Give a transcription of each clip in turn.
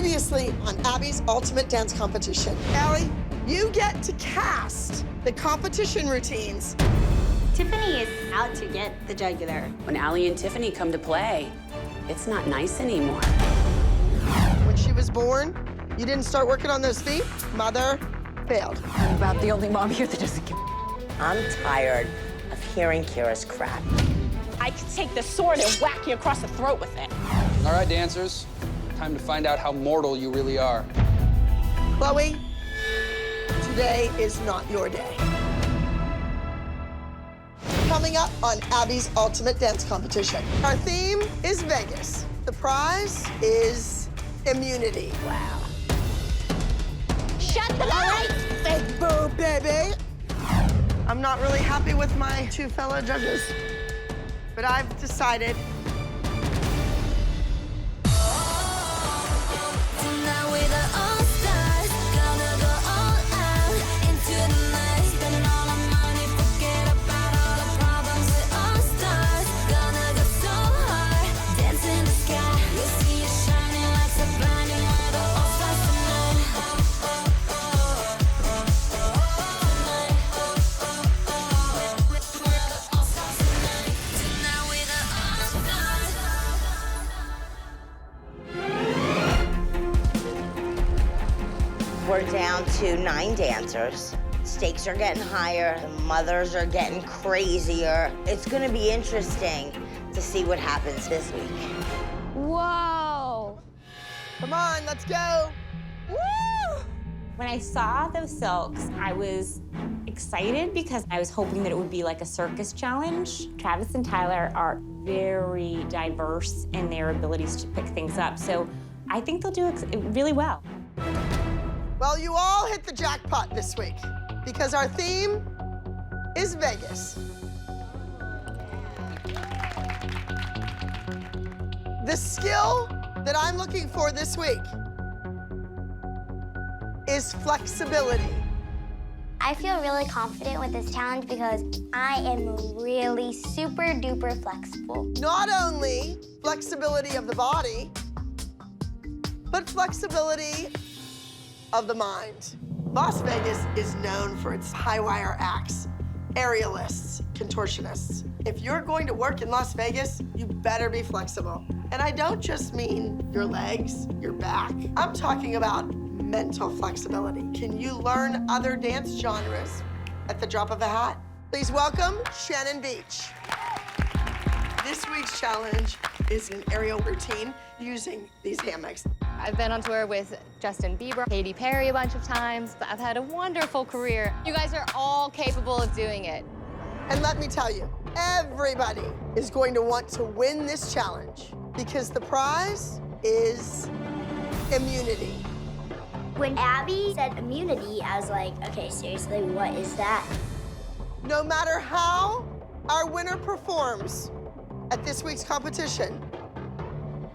Previously on Abby's Ultimate Dance Competition. Allie, you get to cast the competition routines. Tiffany is out to get the jugular. When Allie and Tiffany come to play, it's not nice anymore. When she was born, you didn't start working on those feet. Mother failed. I'm about the only mom here that doesn't give. I'm tired of hearing Kira's crap. I could take the sword and whack you across the throat with it. All right, dancers. Time to find out how mortal you really are. Chloe, today is not your day. Coming up on Abby's Ultimate Dance Competition. Our theme is Vegas. The prize is immunity. Wow. Shut the lights! Big boo, baby. I'm not really happy with my two fellow judges, but I've decided We're down to 9 dancers. Stakes are getting higher. The mothers are getting crazier. It's gonna be interesting to see what happens this week. Whoa! come on, let's go. Woo! When I saw those silks, I was excited because I was hoping that it would be like a circus challenge. Travis and Tyler are very diverse in their abilities to pick things up, so I think they'll do really well. Well, you all hit the jackpot this week because our theme is Vegas. The skill that I'm looking for this week is flexibility. I feel really confident with this challenge because I am really super duper flexible. Not only flexibility of the body, but flexibility of the mind. Las Vegas is known for its high-wire acts, aerialists, contortionists. If you're going to work in Las Vegas, you better be flexible. And I don't just mean your legs, your back. I'm talking about mental flexibility. Can you learn other dance genres at the drop of a hat? Please welcome Shannon Beach. This week's challenge is an aerial routine using these hammocks. I've been on tour with Justin Bieber, Katy Perry a bunch of times. I've had a wonderful career. You guys are all capable of doing it. And let me tell you, everybody is going to want to win this challenge because the prize is immunity. When Abby said immunity, I was like, okay, seriously, what is that? No matter how our winner performs at this week's competition,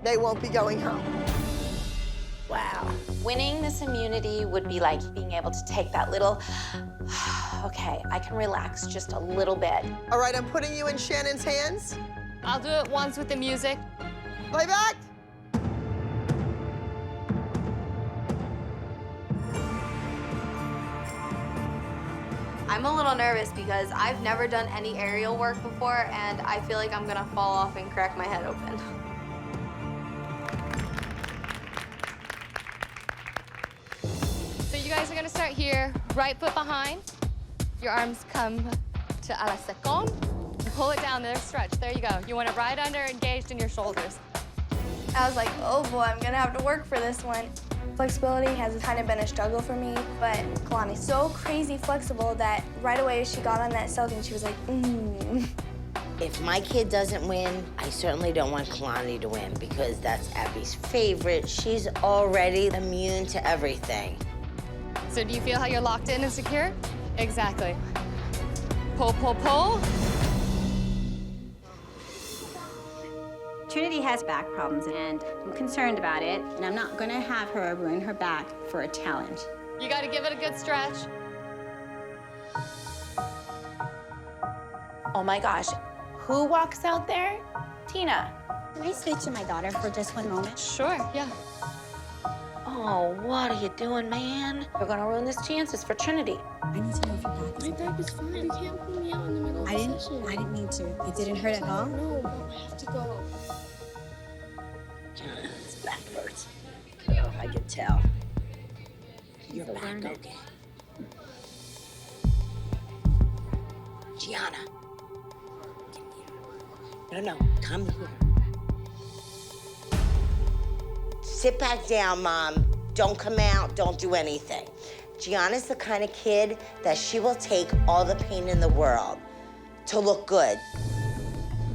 they won't be going home. Wow. Winning this immunity would be like being able to take that little, okay, I can relax just a little bit. All right, I'm putting you in Shannon's hands. I'll do it once with the music. Playback. I'm a little nervous because I've never done any aerial work before, and I feel like I'm gonna fall off and crack my head open. So you guys are gonna start here, right foot behind. Your arms come to a la second. And pull it down there, stretch. There you go. You want it right under, engaged in your shoulders. I was like, oh boy, I'm gonna have to work for this one. Flexibility has kind of been a struggle for me, but Kalani's so crazy flexible that right away she got on that silk and she was like, If my kid doesn't win, I certainly don't want Kalani to win because that's Abby's favorite. She's already immune to everything. So do you feel how you're locked in and secure? Exactly. Pull, pull, pull. Trinity has back problems, and I'm concerned about it, and I'm not gonna have her ruin her back for a challenge. You gotta give it a good stretch. Oh my gosh, who walks out there? Tina. Can I speak to my daughter for just one moment? Sure, yeah. Oh, what are you doing, man? You're gonna ruin this chances for Trinity. I need to know if you got this. My back is fine. You can't pull me out in the middle of the session. I didn't mean to. It didn't hurt at all? No, Mom, I have to go. It's backwards. Oh, I can tell. You're back, okay? Gianna. No, come here. Sit back down, Mom. Don't come out, don't do anything. Gianna's the kind of kid that she will take all the pain in the world to look good.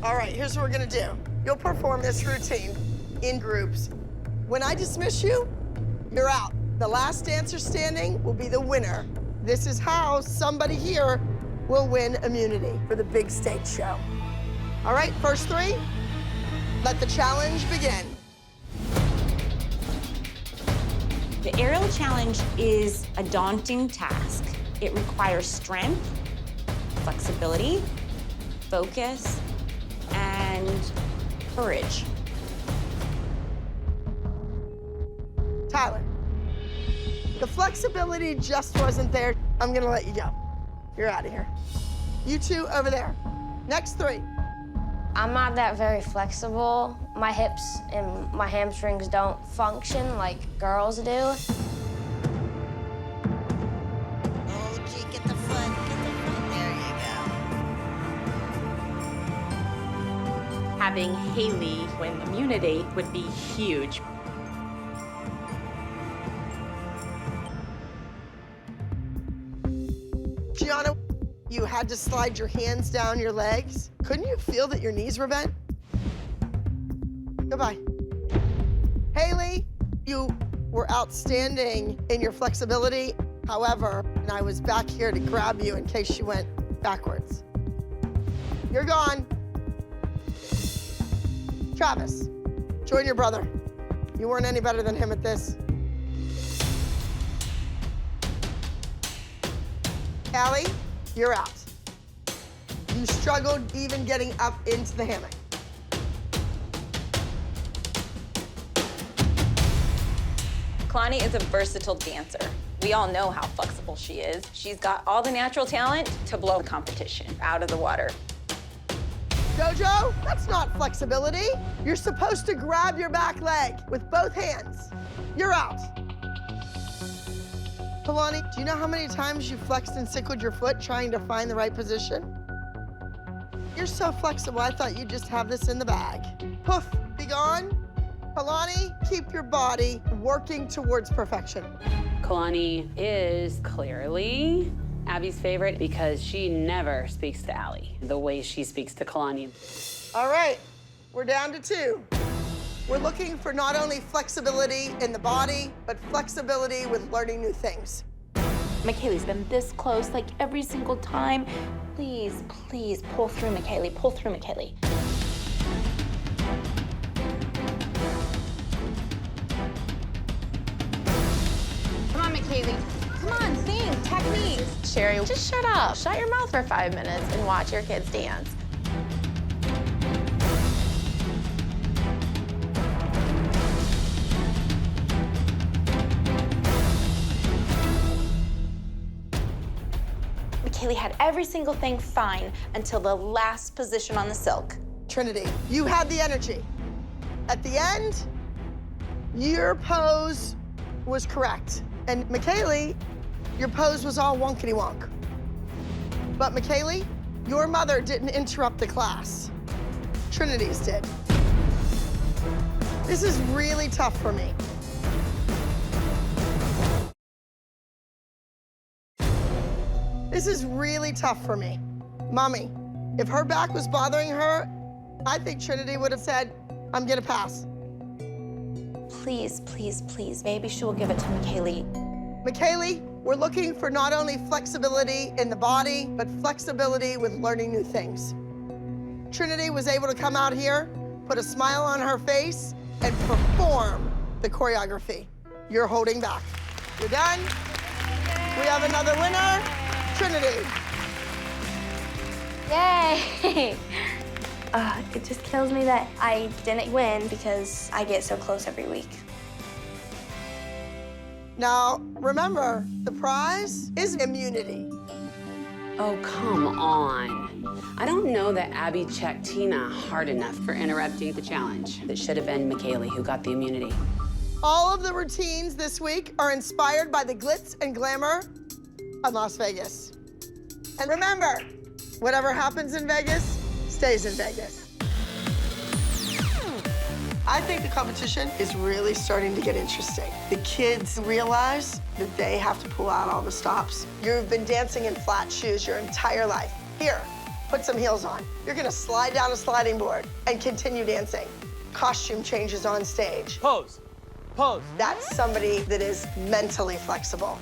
All right, here's what we're gonna do. You'll perform this routine in groups. When I dismiss you, you're out. The last dancer standing will be the winner. This is how somebody here will win immunity for the big stage show. All right, first three, let the challenge begin. The aerial challenge is a daunting task. It requires strength, flexibility, focus, and courage. Tyler, the flexibility just wasn't there. I'm gonna let you go. You're out of here. You two over there. Next three. I'm not that very flexible. My hips and my hamstrings don't function like girls do. Oh, gee, get the foot. There you go. Having Haley win immunity would be huge. Gianna, you had to slide your hands down your legs. Couldn't you feel that your knees were bent? Goodbye. Haley, you were outstanding in your flexibility. However, I was back here to grab you in case you went backwards. You're gone. Travis, join your brother. You weren't any better than him at this. Allie, you're out. You struggled even getting up into the hammock. Kalani is a versatile dancer. We all know how flexible she is. She's got all the natural talent to blow the competition out of the water. Jojo, that's not flexibility. You're supposed to grab your back leg with both hands. You're out. Kalani, do you know how many times you flexed and cycled your foot trying to find the right position? You're so flexible, I thought you'd just have this in the bag. Poof, be gone. Kalani, keep your body working towards perfection. Kalani is clearly Abby's favorite because she never speaks to Allie the way she speaks to Kalani. All right, we're down to two. We're looking for not only flexibility in the body, but flexibility with learning new things. McKaylee's been this close, like every single time. Please, please, pull through, McKaylee. Pull through, McKaylee. Come on, McKaylee. Come on, think, technique. Sherry, just shut up. Shut your mouth for 5 minutes and watch your kids dance. McKaylee had every single thing fine until the last position on the silk. Trinity, you had the energy. At the end, your pose was correct. And McKaylee, your pose was all wonkety wonk. But McKaylee, your mother didn't interrupt the class. Trinity's did. This is really tough for me. This is really tough for me. Mommy, if her back was bothering her, I think Trinity would have said, I'm gonna pass. Please, please, please. Maybe she will give it to McKaylee. McKaylee, we're looking for not only flexibility in the body, but flexibility with learning new things. Trinity was able to come out here, put a smile on her face, and perform the choreography. You're holding back. You're done. We have another winner, Trinity. Yay! It just kills me that I didn't win because I get so close every week. Now, remember, the prize is immunity. Oh, come on. I don't know that Abby checked Tina hard enough for interrupting the challenge. It should have been McKaylee who got the immunity. All of the routines this week are inspired by the glitz and glamour of Las Vegas. And remember, whatever happens in Vegas stays in Vegas. I think the competition is really starting to get interesting. The kids realize that they have to pull out all the stops. You've been dancing in flat shoes your entire life. Here, put some heels on. You're gonna slide down a sliding board and continue dancing. Costume changes on stage. Pose, pose. That's somebody that is mentally flexible.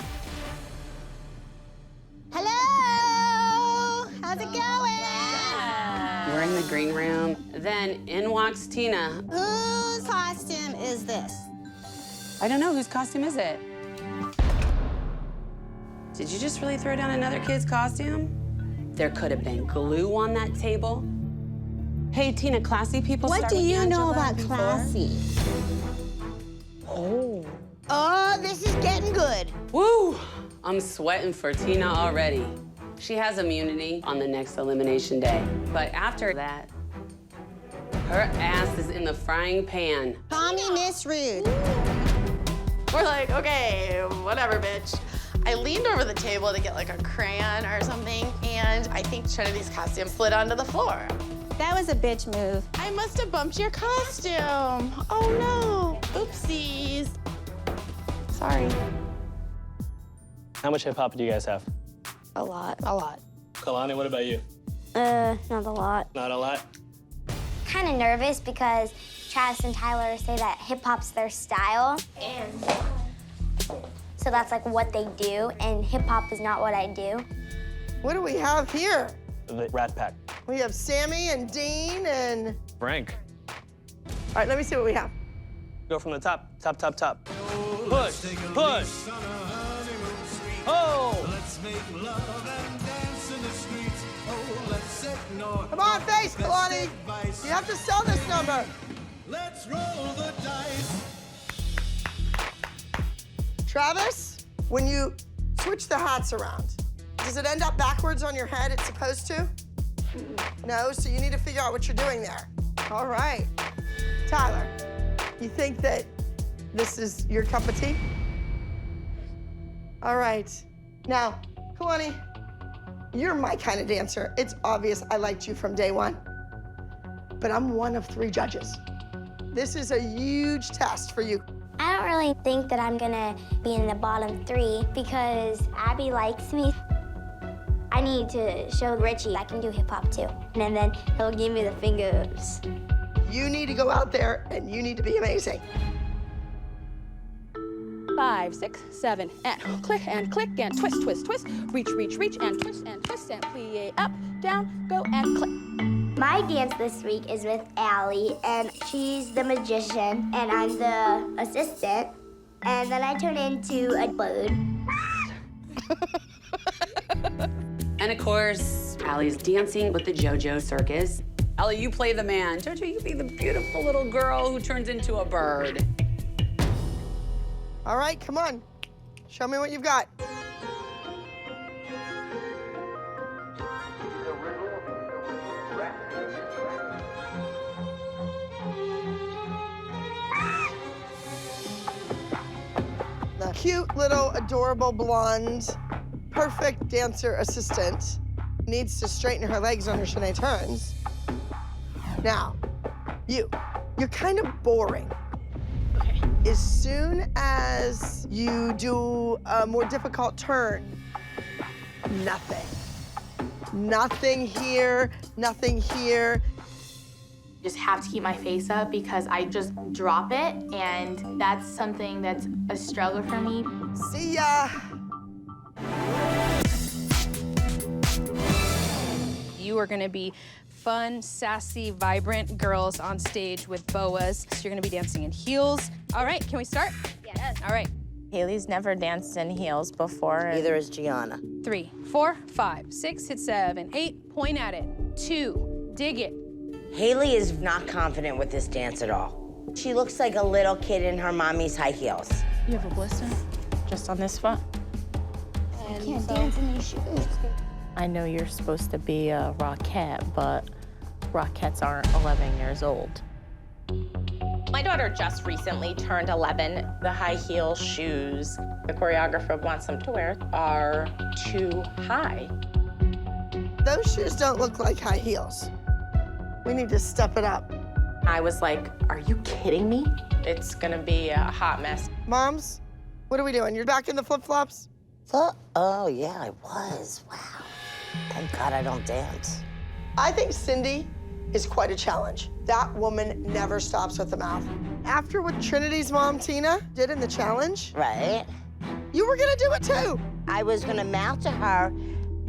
Hello! How's it going? We're in the green room. Then in walks Tina. Whose costume is this? I don't know, whose costume is it? Did you just really throw down another kid's costume? There could have been glue on that table. Hey, Tina, classy people What start do with you know Angela about before? classy? Oh. Oh, this is getting good. Woo! I'm sweating for Tina already. She has immunity on the next elimination day. But after that, her ass is in the frying pan. Call me Miss Rude. We're like, okay, whatever, bitch. I leaned over the table to get like a crayon or something, and I think Trinity's costume slid onto the floor. That was a bitch move. I must have bumped your costume. Oh no, oopsies. Sorry. How much hip hop do you guys have? A lot. A lot. Kalani, what about you? Not a lot. Not a lot? Kind of nervous because Travis and Tyler say that hip hop's their style. And so that's like what they do, and hip hop is not what I do. What do we have here? The Rat Pack. We have Sammy and Dean and... Frank. All right, let me see what we have. Go from the top, top, top, top. Push, push. Oh! Come on, face, Kalani. You have to sell this number. Let's roll the dice. Travis, when you switch the hats around, does it end up backwards on your head it's supposed to? No, so you need to figure out what you're doing there. All right. Tyler, you think that this is your cup of tea? All right. Now, Kalani, you're my kind of dancer. It's obvious I liked you from day one. But I'm one of 3 judges. This is a huge test for you. I don't really think that I'm gonna be in the bottom 3 because Abby likes me. I need to show Richie I can do hip hop too. And then he'll give me the fingers. You need to go out there and you need to be amazing. 5, 6, 7, and click and twist, twist, twist. Reach, reach, reach, and twist and plie up, down, go and click. My dance this week is with Allie, and she's the magician, and I'm the assistant. And then I turn into a bird. And of course, Allie's dancing with the JoJo circus. Allie, you play the man. JoJo, you be the beautiful little girl who turns into a bird. All right, come on. Show me what you've got. The cute little adorable blonde, perfect dancer assistant needs to straighten her legs on her chaîné turns. Now, you're kind of boring. Okay. As soon as you do a more difficult turn, nothing. Nothing here, nothing here. Just have to keep my face up because I just drop it, and that's something that's a struggle for me. See ya. You are gonna be fun, sassy, vibrant girls on stage with boas. So you're gonna be dancing in heels. All right, can we start? Yes. All right. Haley's never danced in heels before. Neither is Gianna. 3, 4, 5, 6, hit 7, 8, point at it. 2, dig it. Haley is not confident with this dance at all. She looks like a little kid in her mommy's high heels. You have a blister? just on this foot. I can't dance in these shoes. I know you're supposed to be a Rockette, but Rockettes aren't 11 years old. My daughter just recently turned 11. The high heel shoes the choreographer wants them to wear are too high. Those shoes don't look like high heels. We need to step it up. I was like, are you kidding me? It's gonna be a hot mess. Moms, what are we doing? You're back in the flip-flops? Oh, yeah, I was. Wow. Thank God I don't dance. I think Cindy is quite a challenge. That woman never stops with the mouth. After what Trinity's mom, Tina, did in the challenge, Right? you were gonna do it too. I was gonna mouth to her,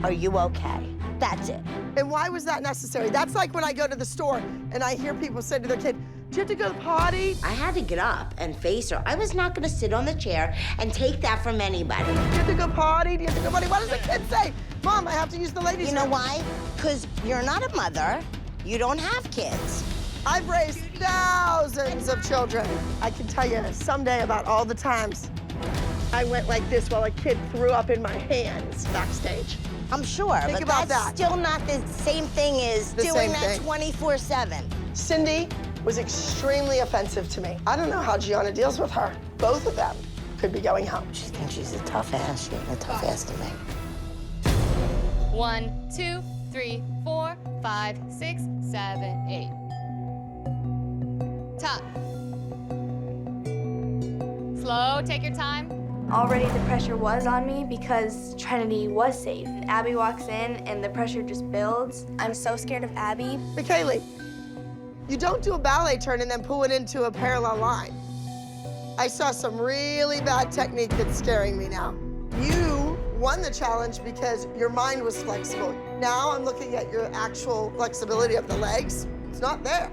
are you okay? That's it. And why was that necessary? That's like when I go to the store and I hear people say to their kid, do you have to go to the potty? I had to get up and face her. I was not gonna sit on the chair and take that from anybody. Do you have to go potty? Do you have to go potty? What does the kid say? Mom, I have to use the ladies' You know room. why? Because you're not a mother. You don't have kids. I've raised thousands of children. I can tell you someday about all the times I went like this while a kid threw up in my hands backstage. I'm sure, Think but about that's that. still not the same thing as The doing same that thing. 24/7. Cindy was extremely offensive to me. I don't know how Gianna deals with her. Both of them could be going home. She thinks she's a tough ass. She ain't a tough ass to me. 1, 2, 3, 4, 5, 6, 7, 8. Top. Slow, take your time. Already the pressure was on me because Trinity was safe. Abby walks in and the pressure just builds. I'm so scared of Abby. McKaylee, you don't do a ballet turn and then pull it into a parallel line. I saw some really bad technique that's scaring me now. You won the challenge because your mind was flexible. Now I'm looking at your actual flexibility of the legs. It's not there.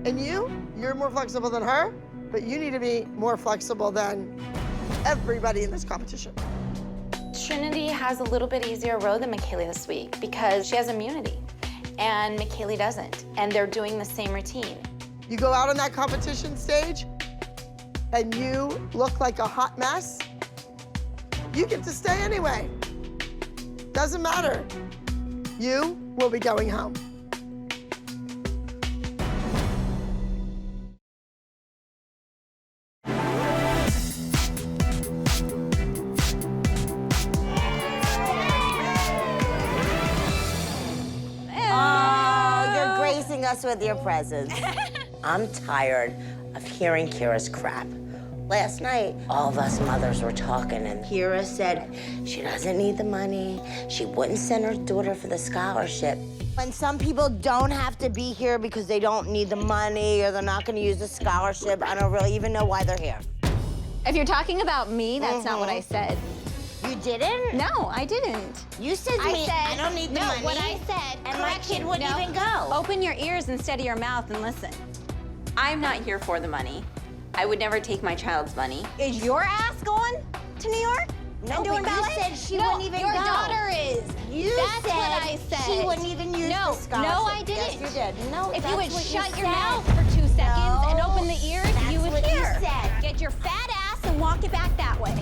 And you're more flexible than her, but you need to be more flexible than everybody in this competition. Trinity has a little bit easier road than McKaylee this week because she has immunity, and McKaylee doesn't, and they're doing the same routine. You go out on that competition stage and you look like a hot mess, you get to stay anyway. Doesn't matter. You will be going home. Oh, you're gracing us with your presence. I'm tired of hearing Kira's crap. Last night, all of us mothers were talking, and Kira said she doesn't need the money. She wouldn't send her daughter for the scholarship. When some people don't have to be here because they don't need the money or they're not going to use the scholarship, I don't really even know why they're here. If you're talking about me, that's not what I said. You didn't? No, I didn't. You said to me, I don't need the money. No, what I said, and my kid wouldn't even go. Open your ears instead of your mouth and listen. I'm not here for the money. I would never take my child's money. Is your ass going to New York? No, and doing but you ballet? said she No, wouldn't even your go. daughter is. That's what I said. She wouldn't even use the scholarship. No, I didn't. Yes, you did. No, if that's you would what shut you your said. mouth for 2 seconds and No, open the ears, you would that's what you hear. said. Get your fat ass and walk it back that way.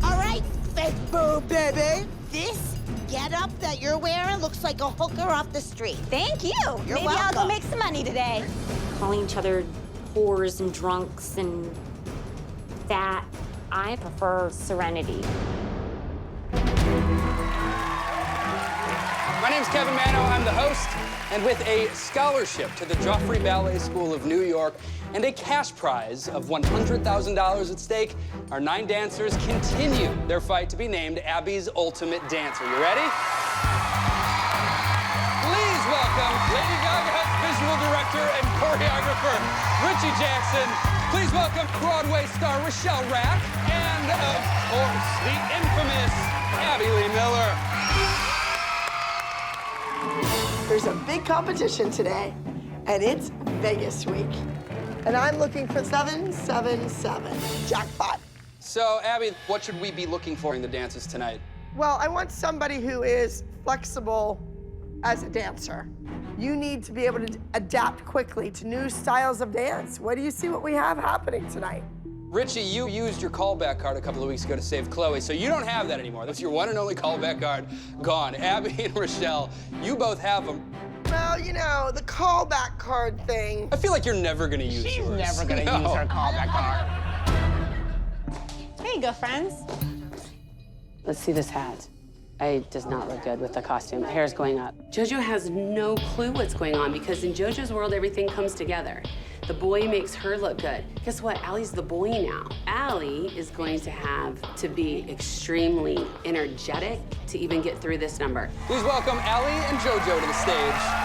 All right, fake boob, baby. This getup that you're wearing looks like a hooker off the street. Thank you. You're Maybe welcome. I'll go make some money today. Calling each other whores and drunks and fat. I prefer serenity. My name's Kevin Mano. I'm the host. And with a scholarship to the Joffrey Ballet School of New York and a cash prize of $100,000 at stake, our 9 dancers continue their fight to be named Abby's Ultimate Dancer. You ready? Please welcome Lady Gaga's visual director and choreographer, Richie Jackson. Please welcome Broadway star Rochelle Rack. And, of course, the infamous Abby Lee Miller. There's a big competition today, and it's Vegas week. And I'm looking for 777 jackpot. So, Abby, what should we be looking for in the dances tonight? Well, I want somebody who is flexible as a dancer. You need to be able to adapt quickly to new styles of dance. What do you see what we have happening tonight? Richie, you used your callback card a couple of weeks ago to save Chloe, so you don't have that anymore. That's your one and only callback card gone. Abby and Rochelle, you both have them. Well, you know, the callback card thing. I feel like you're never gonna use yours. She's never gonna use her callback card. There you go, friends. Let's see this hat. It does not look good with the costume. Hair's going up. JoJo has no clue what's going on because in JoJo's world, everything comes together. The boy makes her look good. Guess what? Allie's the boy now. Allie is going to have to be extremely energetic to even get through this number. Please welcome Allie and JoJo to the stage.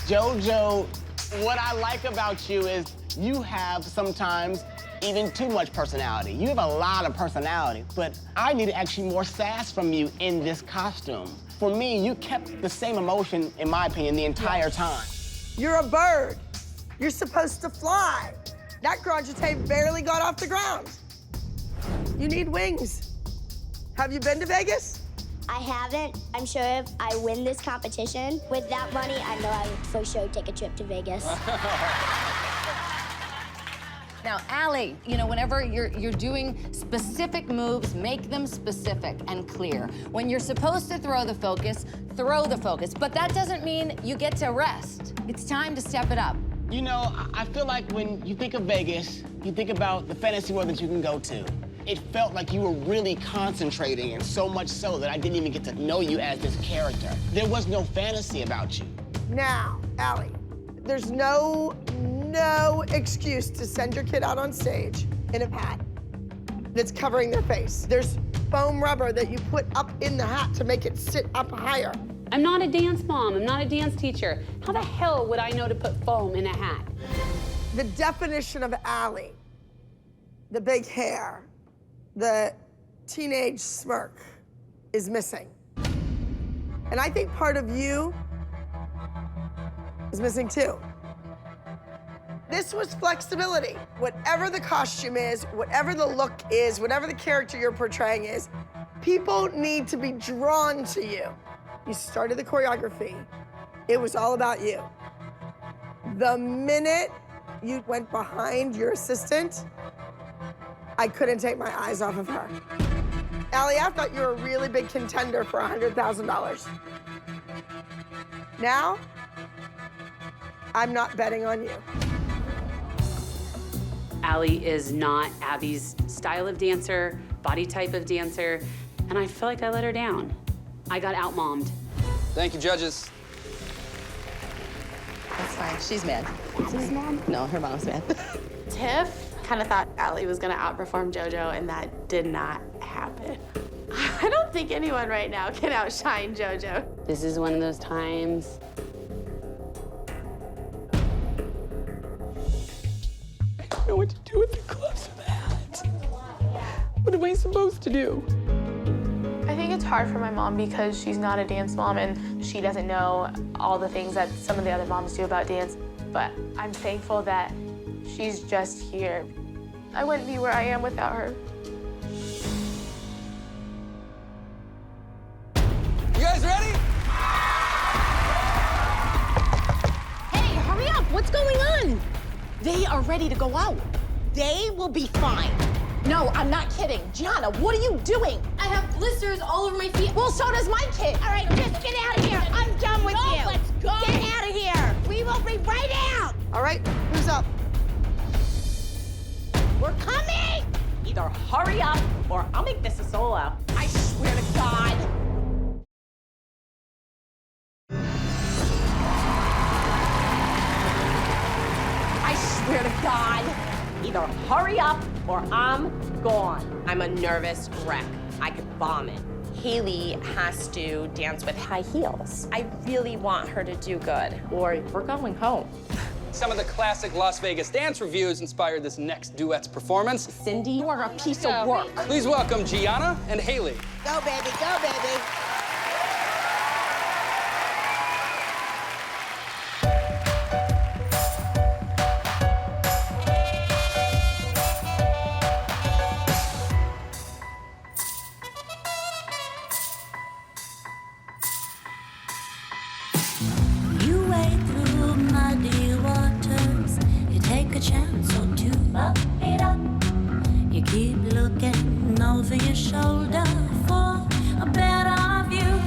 JoJo, what I like about you is you have sometimes even too much personality. You have a lot of personality, but I needed actually more sass from you in this costume. For me, you kept the same emotion, in my opinion, the entire time. You're a bird. You're supposed to fly. That grandjete barely got off the ground. You need wings. Have you been to Vegas? I haven't. I'm sure if I win this competition, with that money, I know I would for sure take a trip to Vegas. Now, Allie, you know, whenever you're doing specific moves, make them specific and clear. When you're supposed to throw the focus, but that doesn't mean you get to rest. It's time to step it up. You know, I feel like when you think of Vegas, you think about the fantasy world that you can go to. It felt like you were really concentrating, and so much so that I didn't even get to know you as this character. There was no fantasy about you. Now, Allie, there's no excuse to send your kid out on stage in a hat that's covering their face. There's foam rubber that you put up in the hat to make it sit up higher. I'm not a dance mom. I'm not a dance teacher. How the hell would I know to put foam in a hat? The definition of Allie, the big hair, the teenage smirk is missing. And I think part of you is missing too. This was flexibility. Whatever the costume is, whatever the look is, whatever the character you're portraying is, people need to be drawn to you. You started the choreography. It was all about you. The minute you went behind your assistant, I couldn't take my eyes off of her. Allie, I thought you were a really big contender for $100,000. Now, I'm not betting on you. Allie is not Abby's style of dancer, body type of dancer, and I feel like I let her down. I got out-mommed. Thank you, judges. That's fine. She's mad. She's mad? No, her mom's mad. Tiff kind of thought Allie was gonna outperform JoJo, and that did not happen. I don't think anyone right now can outshine JoJo. This is one of those times. I don't know what to do with the gloves or the hat. What am I supposed to do? I think it's hard for my mom because she's not a dance mom and she doesn't know all the things that some of the other moms do about dance. But I'm thankful that she's just here. I wouldn't be where I am without her. You guys ready? Hey, hurry up! What's going on? They are ready to go out. They will be fine. No, I'm not kidding. Gianna, what are you doing? I have blisters all over my feet. Well, so does my kid. All right, just get out of here. I'm done with you. Let's All right, who's up? We're coming! Either hurry up or I'll make this a solo. I swear to God. I swear to God. Either hurry up or I'm gone. I'm a nervous wreck. I could vomit. Haley has to dance with high heels. I really want her to do good, or we're going home. Some of the classic Las Vegas dance reviews inspired this next duet's performance. Cindy, you are a piece of work. Please welcome Gianna and Haley. Go, baby, go, baby. You wade through muddy waters. You take a chance or two. Up it up. You keep looking over your shoulder for a better view.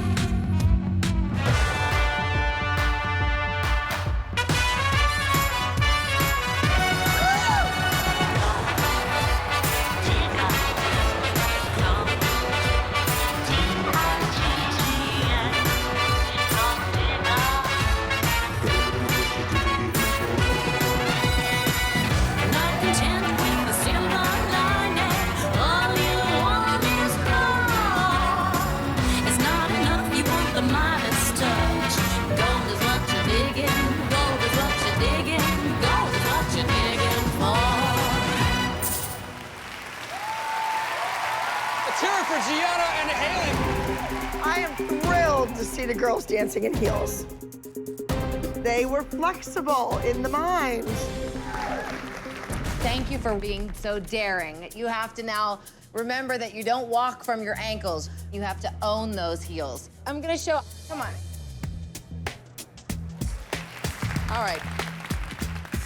Not content with the silver lining, all you want is gold. It's not enough, you want the Midas touch. Gold is what you're digging, gold is what you're digging, gold is what you're digging for. Let's hear it for Gianna and Haley. I am thrilled to see the girls dancing in heels. They were flexible in the mind. Thank you for being so daring. You have to now remember that you don't walk from your ankles. You have to own those heels. I'm gonna show, come on. All right.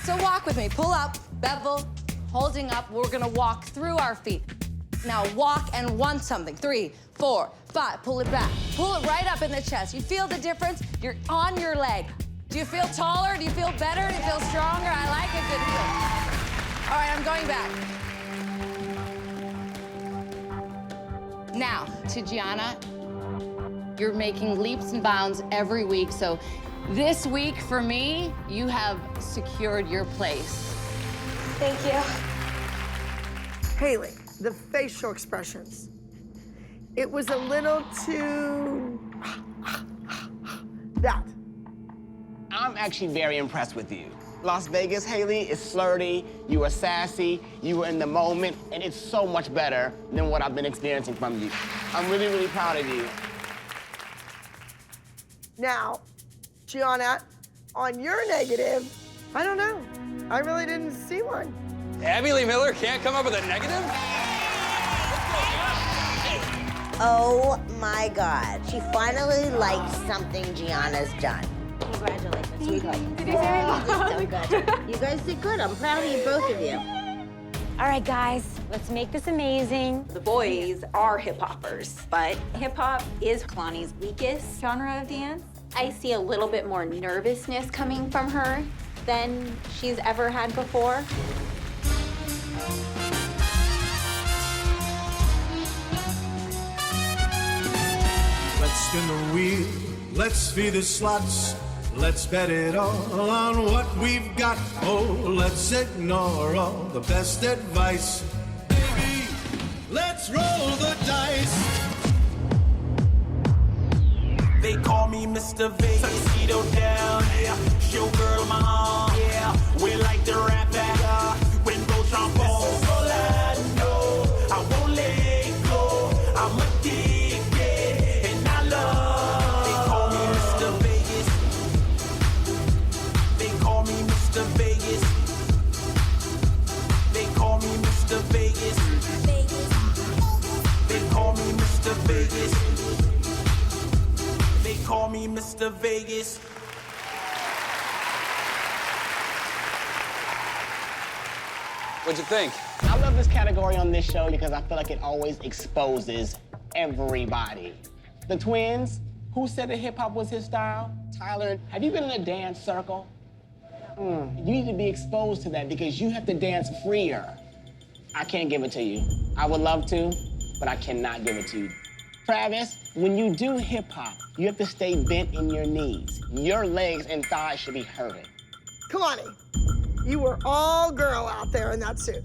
So walk with me, pull up, bevel, holding up. We're gonna walk through our feet. Now walk and want something. 3, 4, 5, pull it back. Pull it right up in the chest. You feel the difference? You're on your leg. Do you feel taller? Do you feel better? Do you feel stronger? I like a good heel. All right, I'm going back. Now, to Gianna, you're making leaps and bounds every week. So this week, for me, you have secured your place. Thank you. Haley, the facial expressions. It was a little too... that. I'm actually very impressed with you. Las Vegas, Haley, is flirty, you were sassy, you were in the moment, and it's so much better than what I've been experiencing from you. I'm really, really proud of you. Now, Gianna, on your negative, I don't know. I really didn't see one. Abby Lee Miller can't come up with a negative? Oh my God. She finally likes something Gianna's done. Congratulations, sweetheart. Did you say You did so good. You guys did good. I'm proud of you, both of you. All right, guys, let's make this amazing. The boys are hip-hoppers, but hip-hop is Kalani's weakest genre of dance. I see a little bit more nervousness coming from her than she's ever had before. Let's spin the wheel, let's feed the slots. Let's bet it all on what we've got. Oh, let's ignore all the best advice. Baby, let's roll the dice. They call me Mr. Vegas. Tuxedo down, yeah. Showgirl my arm, yeah. We like to rap that, rainbow trombone. All I know, I won't let go. I'm addicted, and I love. They call me Mr. Vegas. They call me Mr. Vegas. They call me Mr. Vegas. They call me Mr. Vegas. They call me Mr. Vegas. What'd you think? I love this category on this show because I feel like it always exposes everybody. The twins, who said that hip hop was his style? Tyler, have you been in a dance circle? You need to be exposed to that because you have to dance freer. I can't give it to you. I would love to, but I cannot give it to you. Travis, when you do hip hop, you have to stay bent in your knees. Your legs and thighs should be hurting. Kalani, you were all girl out there in that suit.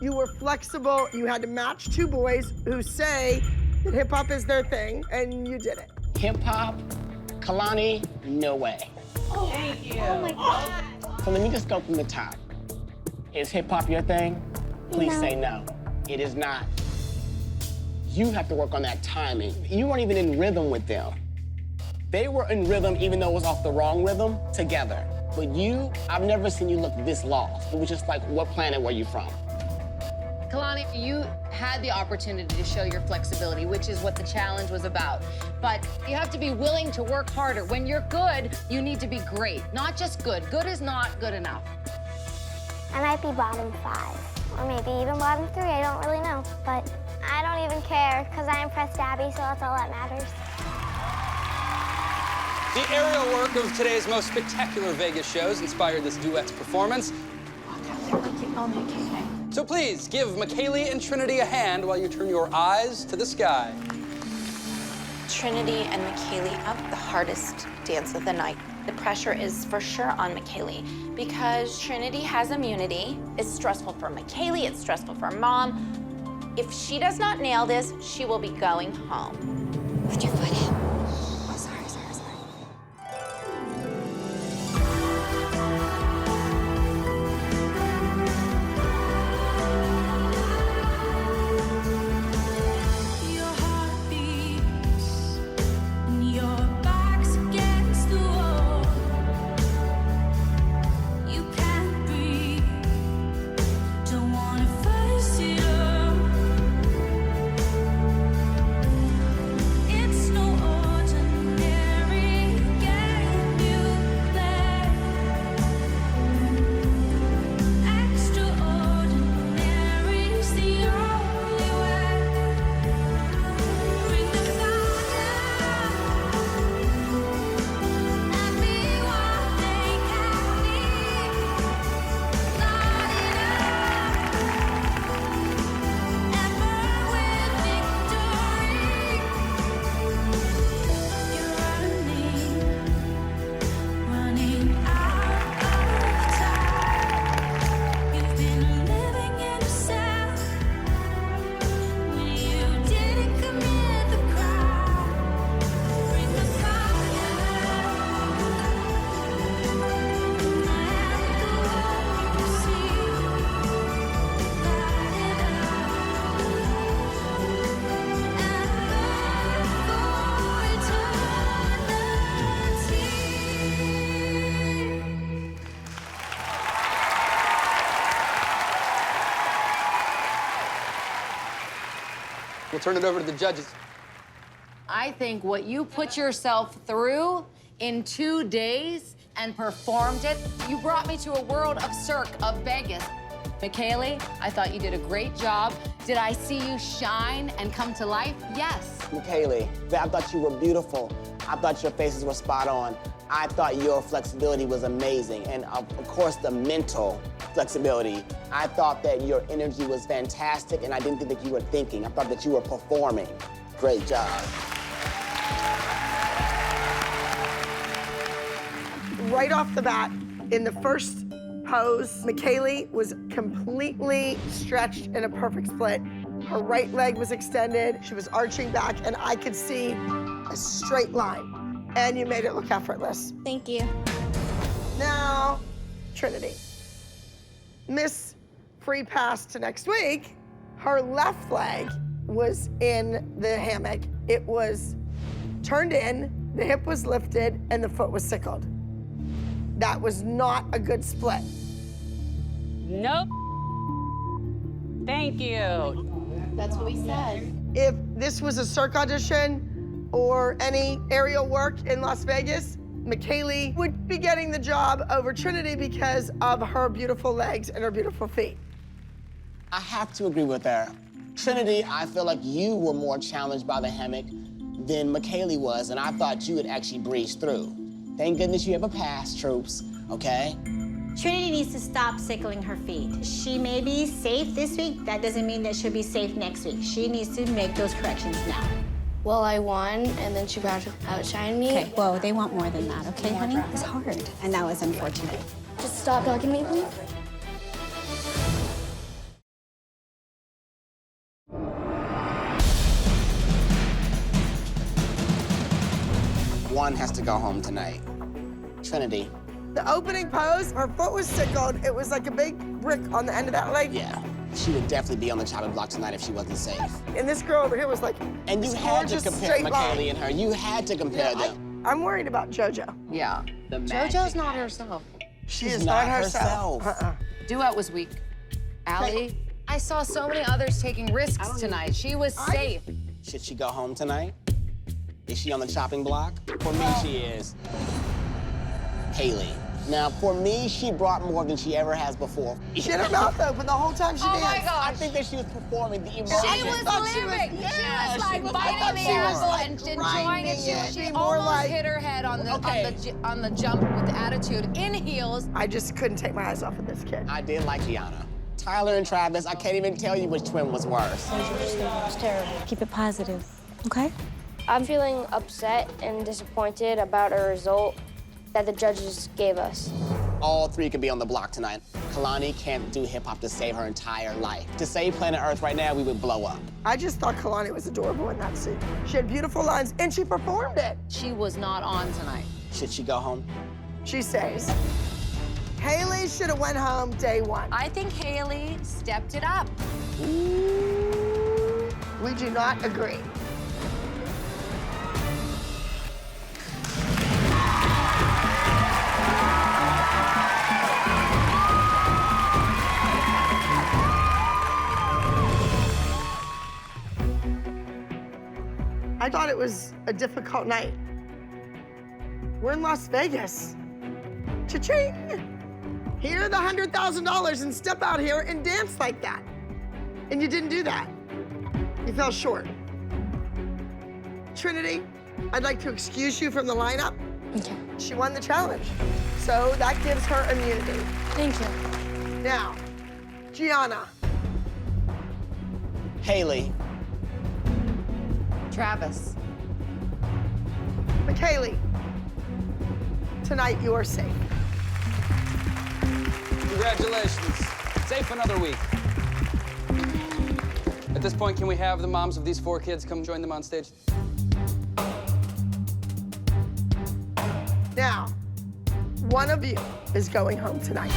You were flexible. You had to match two boys who say that hip hop is their thing, and you did it. Hip hop, Kalani, no way. Oh, thank you. Oh my God. So let me just go from the top. Is hip hop your thing? Please No. say no. It is not. You have to work on that timing. You weren't even in rhythm with them. They were in rhythm even though it was off the wrong rhythm together. But you, I've never seen you look this lost. It was just like, what planet were you from? Kalani, you had the opportunity to show your flexibility, which is what the challenge was about. But you have to be willing to work harder. When you're good, you need to be great, not just good. Good is not good enough. I might be bottom 5, or maybe even bottom 3, I don't really know. But I don't even care, because I impressed Abby, so that's all that matters. The aerial work of today's most spectacular Vegas shows inspired this duet's performance. So please give McKaylee and Trinity a hand while you turn your eyes to the sky. Trinity and McKaylee have the hardest dance of the night. The pressure is for sure on McKaylee because Trinity has immunity. It's stressful for McKaylee, it's stressful for Mom. If she does not nail this, she will be going home. Put your foot in. Oh, sorry. Your heart beats and your back's against the wall. You can't breathe, don't wanna face it all. It's no ordinary game you play. Extraordinary's the only way. Bring the fire and be what they can be. Light it up and burn with victory. You're running out of time. You've been living in a cell when you didn't commit the crime. Bring the fire and the war you see. Light it up and burn for eternity. We'll turn it over to the judges. I think what you put yourself through in 2 days and performed it, you brought me to a world of Cirque, of Vegas. McKaylee, I thought you did a great job. Did I see you shine and come to life? Yes. McKaylee, I thought you were beautiful. I thought your faces were spot on. I thought your flexibility was amazing. And of course, the mental flexibility. I thought that your energy was fantastic, and I didn't think that you were thinking. I thought that you were performing. Great job. Right off the bat, in the first pose, McKaylee was completely stretched in a perfect split. Her right leg was extended, she was arching back, and I could see a straight line. And you made it look effortless. Thank you. Now, Trinity. Miss Free Pass to next week, her left leg was in the hammock. It was turned in, the hip was lifted, and the foot was sickled. That was not a good split. Nope. Thank you. That's what we said. If this was a Cirque audition or any aerial work in Las Vegas, McKaylee would be getting the job over Trinity because of her beautiful legs and her beautiful feet. I have to agree with her. Trinity, I feel like you were more challenged by the hammock than McKaylee was, and I thought you would actually breeze through. Thank goodness you have a pass, troops, okay? Trinity needs to stop sickling her feet. She may be safe this week. That doesn't mean that she'll be safe next week. She needs to make those corrections now. Well, I won, and then she got to outshine me. Okay, whoa, they want more than that, okay, honey? It's hard, and that was unfortunate. Just stop talking to me, please. One has to go home tonight. Trinity. The opening pose, her foot was sickled. It was like a big brick on the end of that leg. Yeah. She would definitely be on the chopping block tonight if she wasn't safe. And this girl over here was like, and you had to compare McKaylee and her. You had to compare them. I'm worried about JoJo. Yeah. JoJo's not herself. She's not herself. Duet was weak. Allie, I saw so many others taking risks tonight. She was safe. Should she go home tonight? Is she on the chopping block? For me, she is. Haley. Now, for me, she brought more than she ever has before. She had her mouth open the whole time she danced. Oh my gosh. I think that she was performing the emotion. She was living. She was like biting the apple and enjoying it. She almost hit her head on the jump with the attitude in heels. I just couldn't take my eyes off of this kid. I did like Gianna. Tyler and Travis, I can't even tell you which twin was worse. It's terrible. Keep it positive, okay? I'm feeling upset and disappointed about a result that the judges gave us. All three could be on the block tonight. Kalani can't do hip-hop to save her entire life. To save planet Earth right now, we would blow up. I just thought Kalani was adorable in that suit. She had beautiful lines, and she performed it. She was not on tonight. Should she go home? She stays. Haley should have went home day one. I think Haley stepped it up. We do not agree. I thought it was a difficult night. We're in Las Vegas. Cha-ching! Here, the $100,000 and step out here and dance like that. And you didn't do that. You fell short. Trinity, I'd like to excuse you from the lineup. Okay. She won the challenge. So that gives her immunity. Thank you. Now, Gianna. Haley. Travis. McKaylee. Tonight you are safe. Congratulations. Safe another week. At this point, can we have the moms of these 4 kids come join them on stage? Now, one of you is going home tonight.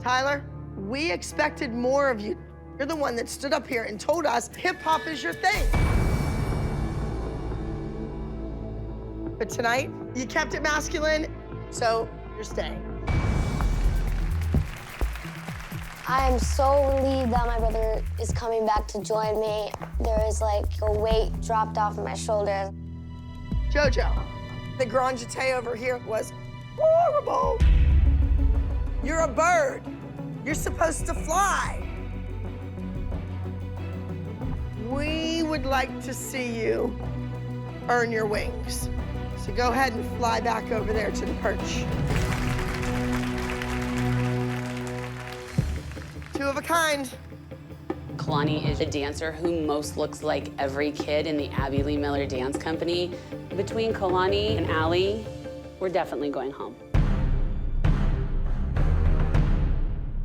Tyler, we expected more of you. You're the one that stood up here and told us hip-hop is your thing. But tonight, you kept it masculine, so you're staying. I am so relieved that my brother is coming back to join me. There is like a weight dropped off my shoulders. JoJo, the grand jeté over here was horrible. You're a bird. You're supposed to fly. We would like to see you earn your wings. So go ahead and fly back over there to the perch. 2 of a kind. Kalani is a dancer who most looks like every kid in the Abby Lee Miller Dance Company. Between Kalani and Allie, we're definitely going home.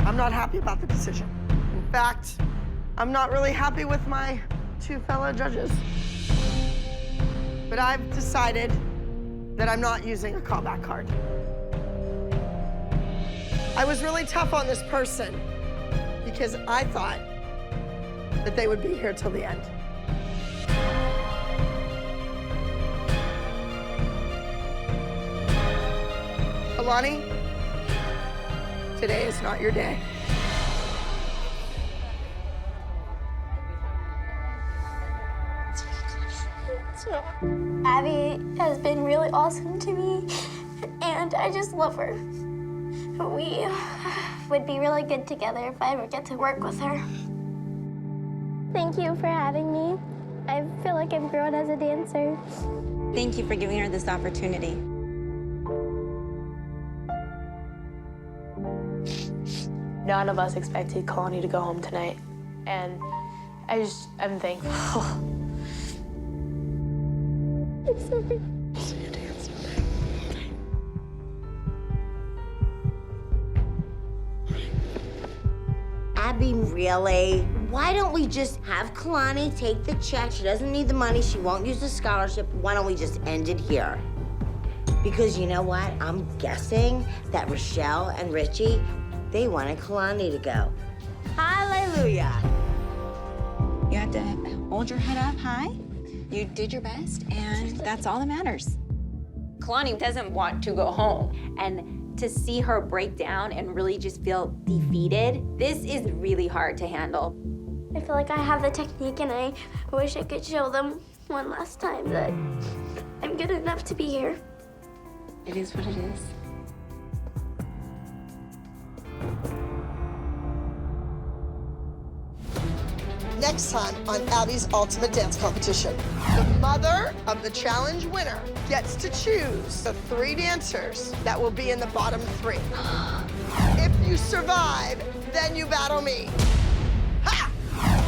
I'm not happy about the decision. In fact, I'm not really happy with my 2 fellow judges. But I've decided that I'm not using a callback card. I was really tough on this person because I thought that they would be here till the end. Alani, today is not your day. Abby has been really awesome to me, and I just love her. We would be really good together if I ever get to work with her. Thank you for having me. I feel like I've grown as a dancer. Thank you for giving her this opportunity. None of us expected Kalani to go home tonight. And I'm thankful. I'm sorry. Abby, really? Why don't we just have Kalani take the check? She doesn't need the money. She won't use the scholarship. Why don't we just end it here? Because you know what? I'm guessing that Rochelle and Richie, they wanted Kalani to go. Hallelujah. You have to hold your head up high. You did your best, and that's all that matters. Kalani doesn't want to go home, and to see her break down and really just feel defeated, this is really hard to handle. I feel like I have the technique, and I wish I could show them one last time that I'm good enough to be here. It is what it is. Next time on Abby's Ultimate Dance Competition, the mother of the challenge winner gets to choose the 3 dancers that will be in the bottom 3. If you survive, then you battle me. Ha!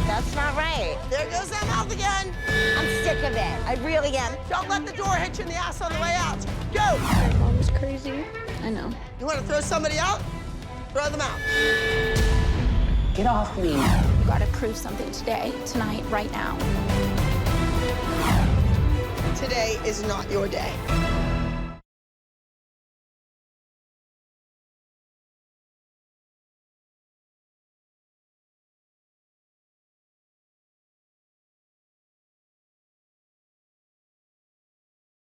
That's not right. There goes that mouth again. I'm sick of it. I really am. Don't let the door hit you in the ass on the way out. Go! My mom was crazy. I know. You want to throw somebody out? Throw them out. Get off me. You gotta prove something today, tonight, right now. Today is not your day.